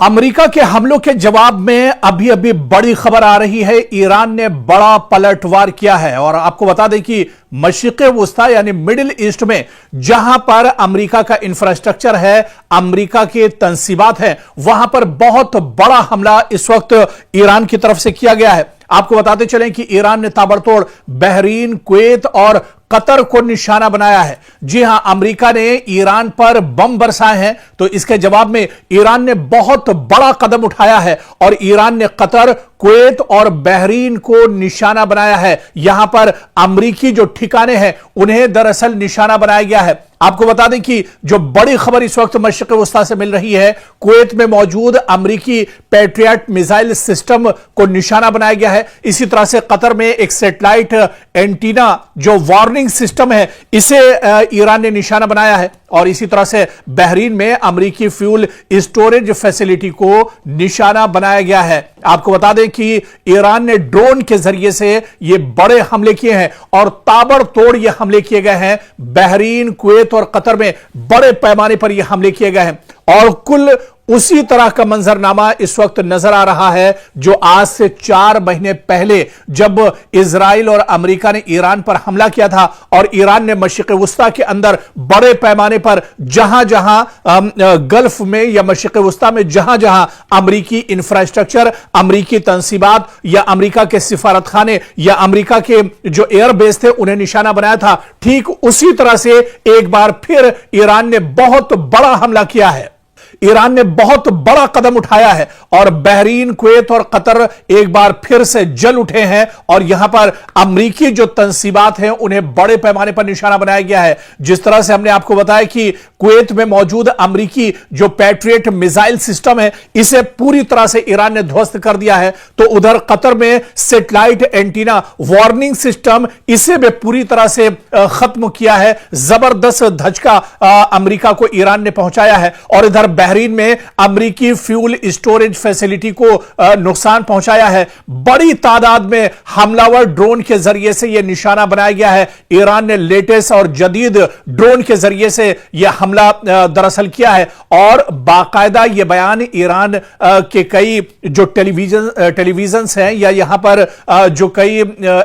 America के हमलों के जवाब में अभी अभी बड़ी खबर आ रही है। ईरान ने बड़ा पलटवार किया है और आपको बता दें कि मशरिक़ वुस्ता यानी मिडिल ईस्ट में जहां पर अमेरिका का इंफ्रास्ट्रक्चर है, अमेरिका के तंसीबात हैं, वहां पर बहुत बड़ा हमला इस वक्त ईरान की तरफ से किया गया है। आपको बताते चलें कि ईरान ने ताबड़तोड़ बहरीन, कुवैत और कतर को निशाना बनाया है। जी हां, अमेरिका ने ईरान पर बम बरसाए हैं, तो इसके जवाब में ईरान ने बहुत बड़ा कदम उठाया है और ईरान ने कतर, कुवैत और बहरीन को निशाना बनाया है। यहां पर अमेरिकी जो ठिकाने हैं उन्हें दरअसल निशाना बनाया गया है। आपको बता दें कि जो बड़ी खबर इस वक्त मशरिक़ वुस्ता से मिल रही है, कुवैत में मौजूद अमेरिकी पैट्रियट मिसाइल सिस्टम को निशाना बनाया गया है। इसी तरह से कतर में एक सैटेलाइट एंटीना जो वार्निंग सिस्टम है, इसे ईरान ने निशाना बनाया है। और इसी तरह से बहरीन में अमेरिकी फ्यूल स्टोरेज फैसिलिटी को निशाना बनाया गया है। आपको बता दें कि ईरान ने ड्रोन के जरिए से ये बड़े हमले किए हैं और ताबड़तोड़ ये हमले किए गए हैं। बहरीन, कुवैत और कतर में बड़े पैमाने पर ये हमले किए गए हैं और कुल उसी तरह का मंजरनामा इस वक्त नजर आ रहा है जो आज से 4 महीने पहले जब इजराइल और अमेरिका ने ईरान पर हमला किया था और ईरान ने मशरिक़ वुस्ता के अंदर बड़े पैमाने पर जहां जहां गल्फ में या मशरिक़ वुस्ता में जहां जहां अमेरिकी इंफ्रास्ट्रक्चर, अमेरिकी तंसीबात या अमेरिका के सिफारत खाने या अमेरिका के जो एयरबेस थे उन्हें निशाना बनाया था, ठीक उसी तरह से एक बार फिर ईरान ने बहुत बड़ा हमला किया है। ईरान ने बहुत बड़ा कदम उठाया है और बहरीन, कुवैत और कतर एक बार फिर से जल उठे हैं और यहां पर अमेरिकी जो तंसीबात हैं उन्हें बड़े पैमाने पर निशाना बनाया गया है। जिस तरह से हमने आपको बताया कि कुवैत में मौजूद अमेरिकी जो पैट्रियट मिसाइल सिस्टम है, इसे पूरी तरह से ईरान ने ध्वस्त कर दिया है, तो उधर कतर में सैटेलाइट एंटीना वार्निंग सिस्टम, इसे भी पूरी तरह से खत्म किया है। जबरदस्त धचका अमेरिका को ईरान ने पहुंचाया है और इधर बहरीन में अमेरिकी फ्यूल स्टोरेज फैसिलिटी को नुकसान पहुंचाया है। बड़ी तादाद में हमलावर ड्रोन के जरिए से यह निशाना बनाया गया है। ईरान ने लेटेस्ट और जदीद ड्रोन के जरिए से यह हमला दरअसल किया है और बाकायदा यह बयान ईरान के कई जो टेलीविजन हैं या यहां पर जो कई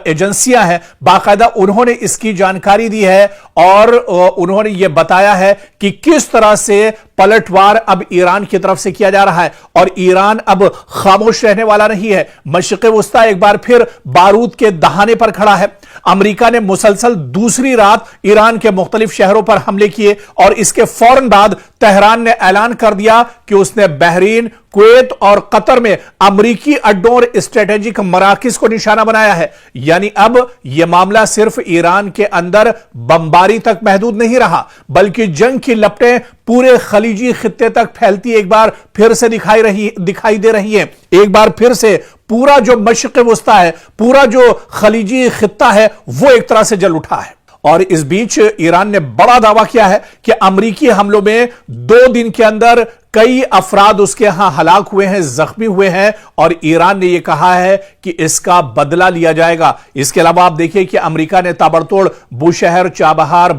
एजेंसियां हैं, बाकायदा उन्होंने इसकी जानकारी दी है और उन्होंने यह बताया है कि किस तरह से पलटवार अब ईरान की तरफ से किया जा रहा है और ईरान अब खामोश रहने वाला नहीं है। मशरिक़ वुस्ता एक बार फिर बारूद के दहाने पर खड़ा है। अमेरिका ने मुसलसल दूसरी रात ईरान के मुख्तलिफ शहरों पर हमले किए और इसके फौरन बाद तेहरान ने ऐलान कर दिया कि उसने बहरीन, कुवैत और कतर में अमेरिकी अड्डों और स्ट्रेटेजिक मराकिज को निशाना बनाया है। यानी अब यह मामला सिर्फ ईरान के अंदर बमबारी तक महदूद नहीं रहा, बल्कि जंग की लपटें पूरे खलीजी खित्ते तक फैलती एक बार फिर से दिखाई दे रही है। एक बार फिर से पूरा जो मशरिक़ वुस्ता है, पूरा जो खलीजी खित्ता है, वो एक तरह से जल उठा है। और इस बीच ईरान ने बड़ा दावा किया है कि अमेरिकी हमलों में 2 दिन के अंदर कई अफराद उसके यहां हलाक हुए हैं, जख्मी हुए हैं और ईरान ने यह कहा है कि इसका बदला लिया जाएगा। इसके अलावा आप देखिए कि अमेरिका ने ताबड़तोड़ बुशहर, चाबहार,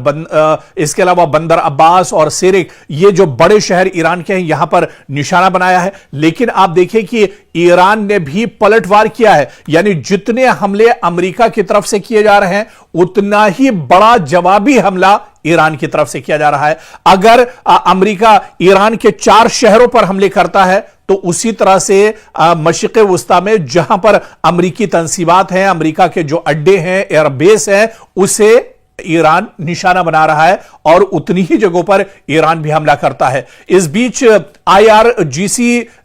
इसके अलावा बंदर अब्बास और सिरिक, ये जो बड़े शहर ईरान के हैं, यहां पर निशाना बनाया है। लेकिन आप देखिए कि ईरान ने भी पलटवार किया है, यानी जितने हमले अमेरिका की तरफ से किए जा रहे हैं उतना ही बड़ा जवाबी हमला ईरान की तरफ से किया जा रहा है। अगर अमेरिका ईरान के 4 शहरों पर हमले करता है तो उसी तरह से मशरिक़ वुस्ता में जहां पर अमेरिकी तंसीबात हैं, अमेरिका के जो अड्डे हैं, एयरबेस हैं, उसे ईरान निशाना बना रहा है और उतनी ही जगहों पर ईरान भी हमला करता है। इस बीच IRGC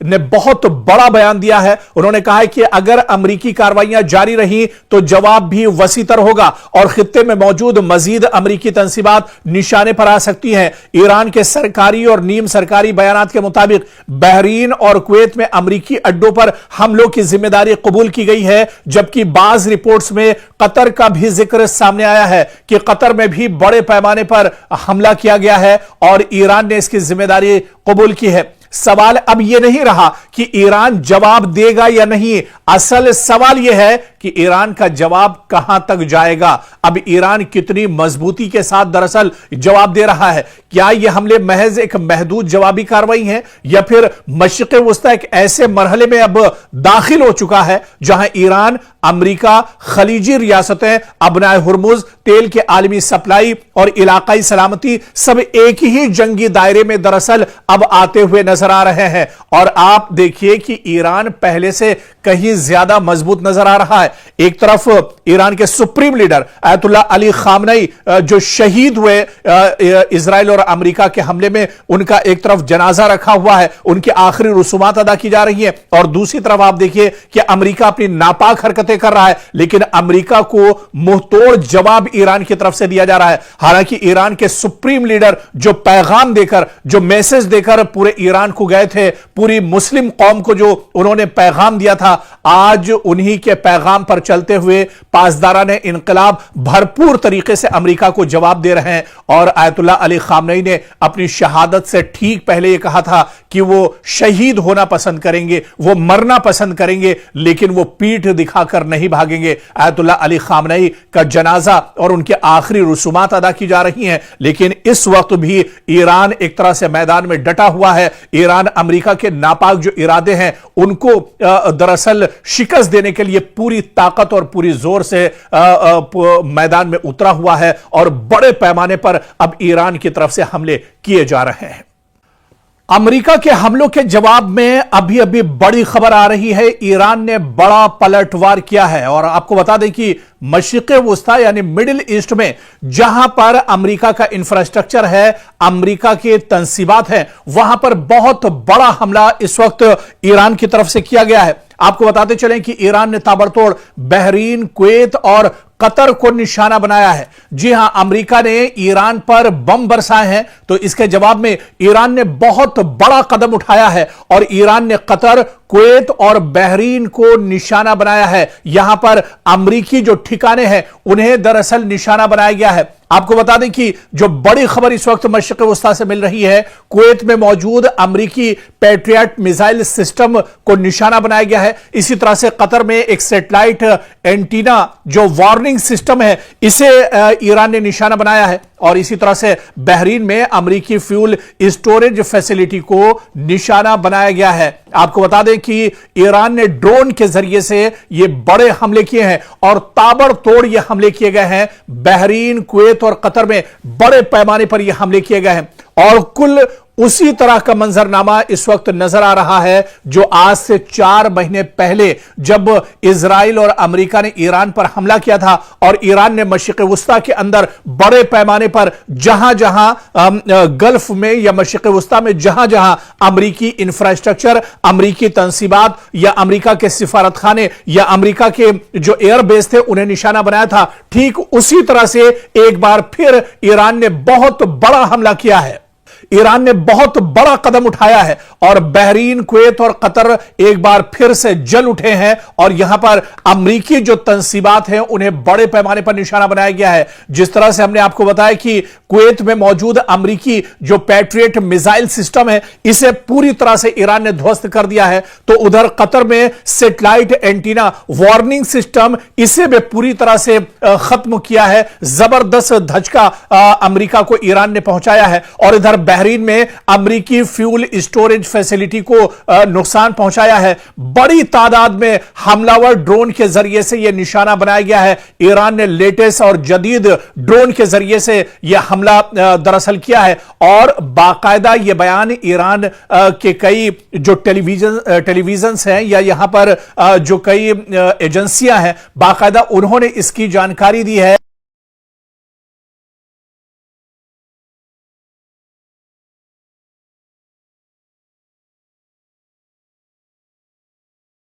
ने बहुत बड़ा बयान दिया है। उन्होंने कहा है कि अगर अमेरिकी कार्रवाइयां जारी रही तो जवाब भी वसीतर होगा और खित्ते में मौजूद मजीद अमेरिकी तंसीबात निशाने पर आ सकती हैं। ईरान के सरकारी और नीम सरकारी बयानात के मुताबिक बहरीन और कुवैत में अमेरिकी अड्डों पर हमलों की जिम्मेदारी कबूल की गई है, जबकि बाज रिपोर्ट्स में कतर का भी जिक्र सामने आया है कि कतर में भी बड़े पैमाने पर हमला किया गया है और ईरान ने इसकी जिम्मेदारी कबूल की है। सवाल अब यह नहीं रहा कि ईरान जवाब देगा या नहीं, असल सवाल यह है कि ईरान का जवाब कहां तक जाएगा। अब ईरान कितनी मजबूती के साथ दरअसल जवाब दे रहा है। क्या यह हमले महज एक महदूद जवाबी कार्रवाई है या फिर मशरिक़ वुस्ता एक ऐसे मरहले में अब दाखिल हो चुका है जहां ईरान, अमेरिका, खलीजी रियासतें, अबनाए हुर्मुज, तेल के आलमी सप्लाई और इलाकाई सलामती सब एक ही जंगी दायरे में दरअसल अब आते हुए नजर आ रहे हैं। और आप देखिए कि ईरान पहले से कहीं ज्यादा मजबूत नजर आ रहा है। एक तरफ ईरान के सुप्रीम लीडर अयतुल्ला अली खामनेई जो शहीद हुए इजराइल और अमेरिका के हमले में, उनका एक तरफ जनाजा रखा हुआ है, उनकी आखिरी रसूमात अदा की जा रही है। और दूसरी तरफ आप देखिए कि अमेरिका अपनी नापाक हरकतें कर रहा है, लेकिन अमेरिका को मुंहतोड़ जवाब ईरान की तरफ से दिया जा रहा है। हालांकि ईरान के सुप्रीम लीडर जो पैगाम देकर, जो मैसेज देकर पूरे ईरान को गए थे, पूरी मुस्लिम कौम को जो उन्होंने पैगाम दिया था, आज उन्हीं के पैगाम पर चलते हुए पासदाराने इनकलाब भरपूर तरीके से अमेरिका को जवाब दे रहे हैं। और अयतुल्ला अली खामनेई ने अपनी शहादत से ठीक पहले यह कहा था कि वो शहीद होना पसंद करेंगे, वो मरना पसंद करेंगे, लेकिन वो पीठ दिखाकर नहीं भागेंगे। अयतुल्ला अली खामनेई का जनाजा और उनके आखिरी रसूमात अदा की जा रही हैं, लेकिन इस वक्त भी ईरान एक तरह से मैदान में डटा हुआ है। ईरान अमेरिका के नापाक जो इरादे हैं उनको दरअसल शिकस्त देने के लिए पूरी ताकत और पूरी जोर से मैदान में उतरा हुआ है और बड़े पैमाने पर अब ईरान की तरफ से हमले किए जा रहे हैं। अमेरिका के हमलों के जवाब में अभी अभी बड़ी खबर आ रही है। ईरान ने बड़ा पलटवार किया है और आपको बता दें कि मशरिक़ वुस्ता यानी मिडिल ईस्ट में जहां पर अमेरिका का इंफ्रास्ट्रक्चर है, अमेरिका के तंसीबात हैं, वहां पर बहुत बड़ा हमला इस वक्त ईरान की तरफ से किया गया है। आपको बताते चलें कि ईरान ने ताबड़तोड़ बहरीन, कुवैत और कतर को निशाना बनाया है। जी हां, अमेरिका ने ईरान पर बम बरसाए हैं, तो इसके जवाब में ईरान ने बहुत बड़ा कदम उठाया है और ईरान ने कतर, कुवैत और बहरीन को निशाना बनाया है। यहां पर अमेरिकी जो ठिकाने हैं उन्हें दरअसल निशाना बनाया गया है। आपको बता दें कि जो बड़ी खबर इस वक्त मशरिक़ वुस्ता से मिल रही है, कुवैत में मौजूद अमेरिकी पैट्रियट मिसाइल सिस्टम को निशाना बनाया गया है। इसी तरह से कतर में एक सैटेलाइट एंटीना जो वार्निंग सिस्टम है, इसे ईरान ने निशाना बनाया है। और इसी तरह से बहरीन में अमेरिकी फ्यूल स्टोरेज फैसिलिटी को निशाना बनाया गया है। आपको बता दें कि ईरान ने ड्रोन के जरिए से ये बड़े हमले किए हैं और ताबड़तोड़ ये हमले किए गए हैं। बहरीन, कुवैत और कतर में बड़े पैमाने पर ये हमले किए गए हैं और कुल उसी तरह का मंजरनामा इस वक्त नजर आ रहा है जो आज से 4 महीने पहले जब इजराइल और अमेरिका ने ईरान पर हमला किया था और ईरान ने मशरिक़ वुस्ता के अंदर बड़े पैमाने पर जहां जहां गल्फ में या मशरिक़ वुस्ता में जहां जहां अमेरिकी इंफ्रास्ट्रक्चर, अमेरिकी तंसीबात या अमेरिका के सिफारत खाने या अमेरिका के जो एयरबेस थे उन्हें निशाना बनाया था, ठीक उसी तरह से एक बार फिर ईरान ने बहुत बड़ा हमला किया है। ईरान ने बहुत बड़ा कदम उठाया है और बहरीन, कुवैत और कतर एक बार फिर से जल उठे हैं और यहां पर अमेरिकी जो तंसीबात हैं उन्हें बड़े पैमाने पर निशाना बनाया गया है। जिस तरह से हमने आपको बताया कि कुवैत में मौजूद अमेरिकी जो पैट्रियट मिसाइल सिस्टम है, इसे पूरी तरह से ईरान ने ध्वस्त कर दिया है, तो उधर कतर में सैटेलाइट एंटीना वार्निंग सिस्टम, इसे भी पूरी तरह से खत्म किया है। जबरदस्त धचका अमेरिका को ईरान ने पहुंचाया है और इधर बहरीन में अमेरिकी फ्यूल स्टोरेज फैसिलिटी को नुकसान पहुंचाया है। बड़ी तादाद में हमलावर ड्रोन के जरिए से यह निशाना बनाया गया है। ईरान ने लेटेस्ट और जदीद ड्रोन के जरिए से यह हमला दरअसल किया है और बाकायदा यह बयान ईरान के कई जो टेलीविजन हैं या यहां पर जो कई एजेंसियां हैं, बाकायदा उन्होंने इसकी जानकारी दी है।